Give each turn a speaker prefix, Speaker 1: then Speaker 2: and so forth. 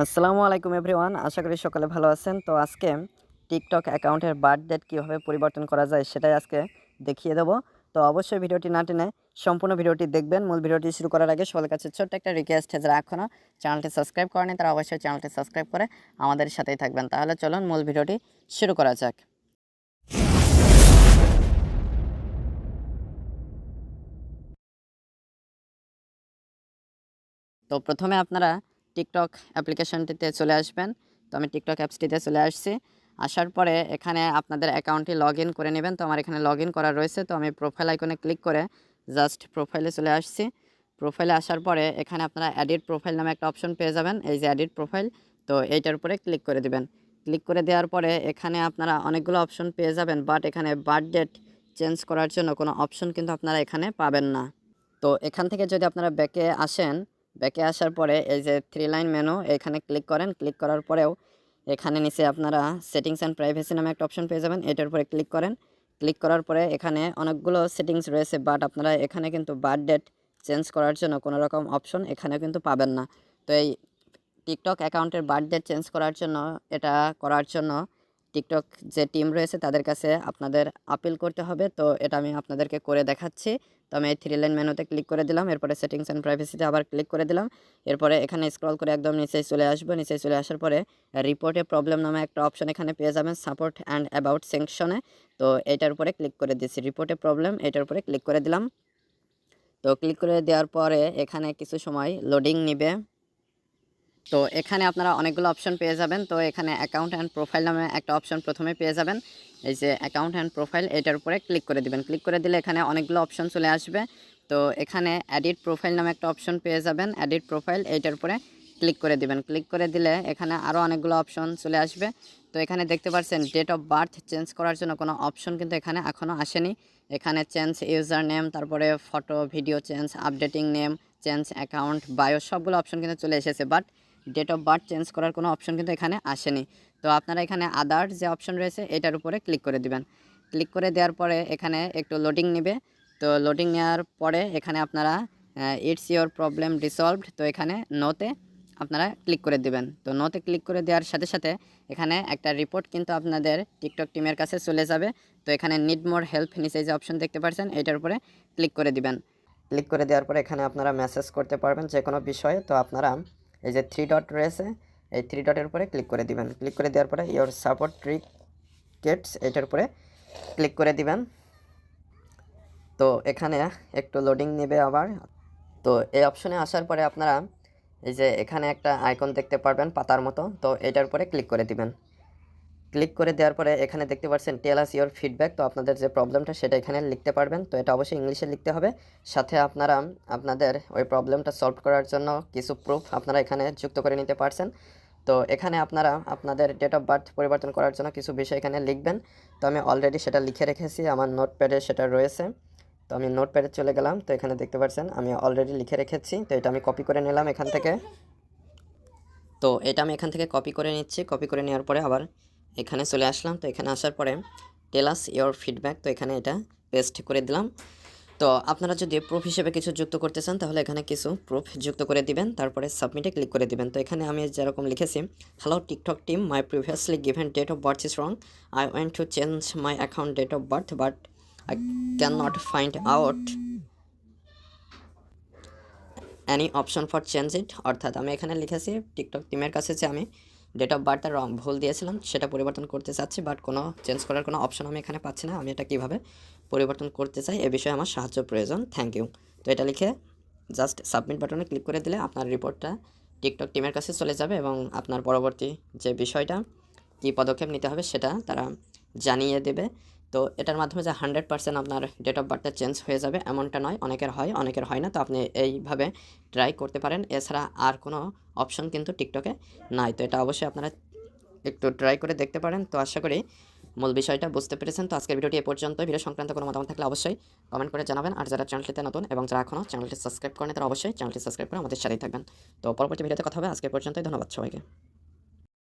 Speaker 1: আসসালামু আলাইকুম এভরিওয়ান, আশা করি সকলে ভালো আছেন। তো আজকে টিকটক অ্যাকাউন্টের বার্থ ডেট কীভাবে পরিবর্তন করা যায় সেটাই আজকে দেখিয়ে দেবো। তো অবশ্যই ভিডিওটি না টেনে সম্পূর্ণ ভিডিওটি দেখবেন। মূল ভিডিওটি শুরু করার আগে সবার কাছে ছোট্ট একটা রিকোয়েস্ট, যারা এখনও চ্যানেলটি সাবস্ক্রাইব করেনি তারা অবশ্যই চ্যানেলটি সাবস্ক্রাইব করে আমাদের সাথেই থাকবেন। তাহলে চলুন মূল ভিডিওটি শুরু করা যাক। তো প্রথমে আপনারা টিকটক অ্যাপ্লিকেশনটিতে চলে আসবেন। তো আমি টিকটক অ্যাপসটিতে চলে আসছি। আসার পরে এখানে আপনাদের অ্যাকাউন্টটি লগইন করে নেবেন। তো আমার এখানে লগইন করা রয়েছে। তো আমি প্রোফাইল আইকনে ক্লিক করে জাস্ট প্রোফাইলে চলে আসছি। প্রোফাইলে আসার পরে এখানে আপনারা এডিট প্রোফাইল নামে একটা অপশন পেয়ে যাবেন। এই যে এডিট প্রোফাইল, তো এইটার উপরে ক্লিক করে দিবেন। ক্লিক করে দেওয়ার পরে এখানে আপনারা অনেকগুলো অপশন পেয়ে যাবেন, বাট এখানে বার্থ ডেট চেঞ্জ করার জন্য কোনো অপশন কিন্তু আপনারা এখানে পাবেন না। তো এখান থেকে যদি আপনারা ব্যাকে আসেন, ব্যাকে আসার পরে এই যে 3 লাইন মেনু, এখানে ক্লিক করেন। ক্লিক করার পরেও এখানে নিচে আপনারা সেটিংস অ্যান্ড প্রাইভেসি নামে একটা অপশন পেয়ে যাবেন। এটার উপরে ক্লিক করেন। ক্লিক করার পরে এখানে অনেকগুলো সেটিংস রয়েছে, বাট আপনারা এখানে কিন্তু বার্থ ডেট চেঞ্জ করার জন্য কোনো রকম অপশন এখানে কিন্তু পাবেন না। তো এই টিকটক অ্যাকাউন্টের বার্থ ডেট চেঞ্জ করার জন্য, এটা করার জন্য টিকটক যে টিম রয়েছে তাদের কাছে আপনাদের আপিল করতে হবে। তো এটা আমি আপনাদেরকে করে দেখাচ্ছি। তো আমি এই 3 লাইন মেনুতে ক্লিক করে দিলাম। এরপরে সেটিংস অ্যান্ড প্রাইভেসিতে আবার ক্লিক করে দিলাম। এরপরে এখানে স্ক্রল করে একদম নিচে চলে আসবো। নিচে চলে আসার পরে রিপোর্টে প্রবলেম নামে একটা অপশন এখানে পেয়ে যাবেন, সাপোর্ট অ্যান্ড অ্যাবাউট সেকশনে। তো এইটার উপরে ক্লিক করে দিচ্ছি, রিপোর্টে প্রবলেম, এটার উপরে ক্লিক করে দিলাম। তো ক্লিক করে দেওয়ার পরে এখানে কিছু সময় লোডিং নিবে। তো এখানে আপনারা অনেকগুলো অপশন পেয়ে যাবেন। তো এখানে অ্যাকাউন্ট অ্যান্ড প্রোফাইল নামে একটা অপশন প্রথমে পেয়ে যাবেন। এই যে অ্যাকাউন্ট অ্যান্ড প্রোফাইল, এটার উপরে ক্লিক করে দিবেন। ক্লিক করে দিলে এখানে অনেকগুলো অপশন চলে আসবে। তো এখানে এডিট প্রোফাইল নামে একটা অপশন পেয়ে যাবেন, এডিট প্রোফাইল, এইটার উপরে ক্লিক করে দিবেন। ক্লিক করে দিলে এখানে আরও অনেকগুলো অপশন চলে আসবে। তো এখানে দেখতে পাচ্ছেন ডেট অফ বার্থ চেঞ্জ করার জন্য কোনো অপশন কিন্তু এখানে এখনও আসেনি। এখানে চেঞ্জ ইউজার নেম, তারপরে photo video change, updating name, change account, bio, সবগুলো অপশন কিন্তু চলে এসেছে, but date of birth change করার কোনো অপশন কিন্তু এখানে আসেনি। তো আপনারা এখানে আদার যে অপশন রয়েছে এটার উপরে ক্লিক করে দিবেন। ক্লিক করে দেওয়ার পরে এখানে একটু লোডিং নেবে। তো লোডিং নেওয়ার পরে এখানে আপনারা ইটস ইয়োর প্রবলেম রিসলভড, তো এখানে নোতে আপনারা ক্লিক করে দিবেন। তো নোতে ক্লিক করে দেওয়ার সাথে সাথে এখানে একটা রিপোর্ট কিন্তু আপনাদের টিকটক টিমের কাছে চলে যাবে। তো এখানে নিড মোর হেল্প নিচে যে অপশন দেখতে পাচ্ছেন এটার উপরে ক্লিক করে দিবেন। ক্লিক করে দেওয়ার পরে এখানে আপনারা মেসেজ করতে পারবেন যে কোনো বিষয়ে। তো আপনারা এই যে 3 ডট রয়েছে, এই 3 ডটের উপরে ক্লিক করে দিবেন। ক্লিক করে দেওয়ার পরে ইয়োর সাপোর্ট রিকোয়েস্টস, এটার উপরে ক্লিক করে দিবেন। তো এখানে একটু লোডিং নেবে আবার। তো এই অপশনে আসার পরে আপনারা এই যে এখানে একটা আইকন দেখতে পারবেন পাতার মতো, তো এটার উপরে ক্লিক করে দিবেন। ক্লিক করে দেওয়ার পরে এখানে দেখতে পাচ্ছেন টেল আস ইয়োর ফিডব্যাক। তো আপনাদের যে প্রবলেমটা সেটা এখানে লিখতে পারবেন। তো এটা অবশ্যই ইংলিশে লিখতে হবে। সাথে আপনারা আপনাদের ওই প্রবলেমটা সলভ করার জন্য কিছু প্রুফ আপনারা এখানে যুক্ত করে নিতে পারছেন। তো এখানে আপনারা আপনাদের ডেট অফ বার্থ পরিবর্তন করার জন্য কিছু বিষয় এখানে লিখবেন। তো আমি অলরেডি সেটা লিখে রেখেছি, আমার নোটপ্যাডে সেটা রয়েছে। তো আমি নোটপ্যাডে চলে গেলাম। তো এখানে দেখতে পাচ্ছেন আমি অলরেডি লিখে রেখেছি। তো এটা আমি কপি করে নিলাম এখান থেকে। তো এটা আমি এখান থেকে কপি করে নিচ্ছি। কপি করে নেওয়ার পরে আবার এখানে চলে আসলাম। তো এখানে আসার পরে টেল আস ইয়োর ফিডব্যাক, তো এখানে এটা পেস্ট করে দিলাম। তো আপনারা যদি প্রুফ হিসেবে কিছু যুক্ত করতে চান তাহলে এখানে কিছু প্রুফ যুক্ত করে দিবেন, তারপরে সাবমিটে ক্লিক করে দিবেন। তো এখানে আমি যেরকম লিখেছি, hello TikTok team, my previously given date of birth is wrong, I want to change my account date of birth but I can not find out any option for change it. অর্থাৎ আমি এখানে লিখেছি TikTok টিমের কাছে যে আমি date of বার্থটা রং ভুল দিয়েছিলাম, সেটা পরিবর্তন করতে চাচ্ছি, বাট কোনো চেঞ্জ করার কোনো অপশন আমি এখানে পাচ্ছি না। আমি এটা কীভাবে পরিবর্তন করতে চাই এ বিষয়ে আমার সাহায্য প্রয়োজন, থ্যাংক ইউ। তো এটা লিখে জাস্ট সাবমিট বাটনে ক্লিক করে দিলে আপনার রিপোর্টটা টিকটক টিমের কাছে চলে যাবে এবং আপনার পরবর্তী যে বিষয়টা কী পদক্ষেপ নিতে হবে সেটা তারা জানিয়ে দেবে। তো এটার মাধ্যমে যে 100% আপনার ডেট অফ বার্থটা চেঞ্জ হয়ে যাবে এমনটা নয়, অনেকের হয় অনেকের হয় না। তো আপনি এইভাবে ট্রাই করতে পারেন, এছাড়া আর কোনো অপশন কিন্তু টিকটকে নাই। তো এটা অবশ্যই আপনারা একটু ট্রাই করে দেখতে পারেন। তো আশা করি মূল বিষয়টা বুঝতে পেরেছেন। তো আজকের ভিডিওটি এ পর্যন্ত। ভিডিও সংক্রান্ত কোনো মতামত থাকলে অবশ্যই কমেন্ট করে জানাবেন। আর যারা চ্যানেলটিতে নতুন এবং যারা এখনও চ্যানেলটি সাবস্ক্রাইব করেন তারা অবশ্যই চ্যানেলটি সাবস্ক্রাইব করে আমাদের সাথেই থাকবেন। তো পরবর্তী ভিডিওতে কথা হবে। আজকের পর্যন্তই, ধন্যবাদ সবাইকে।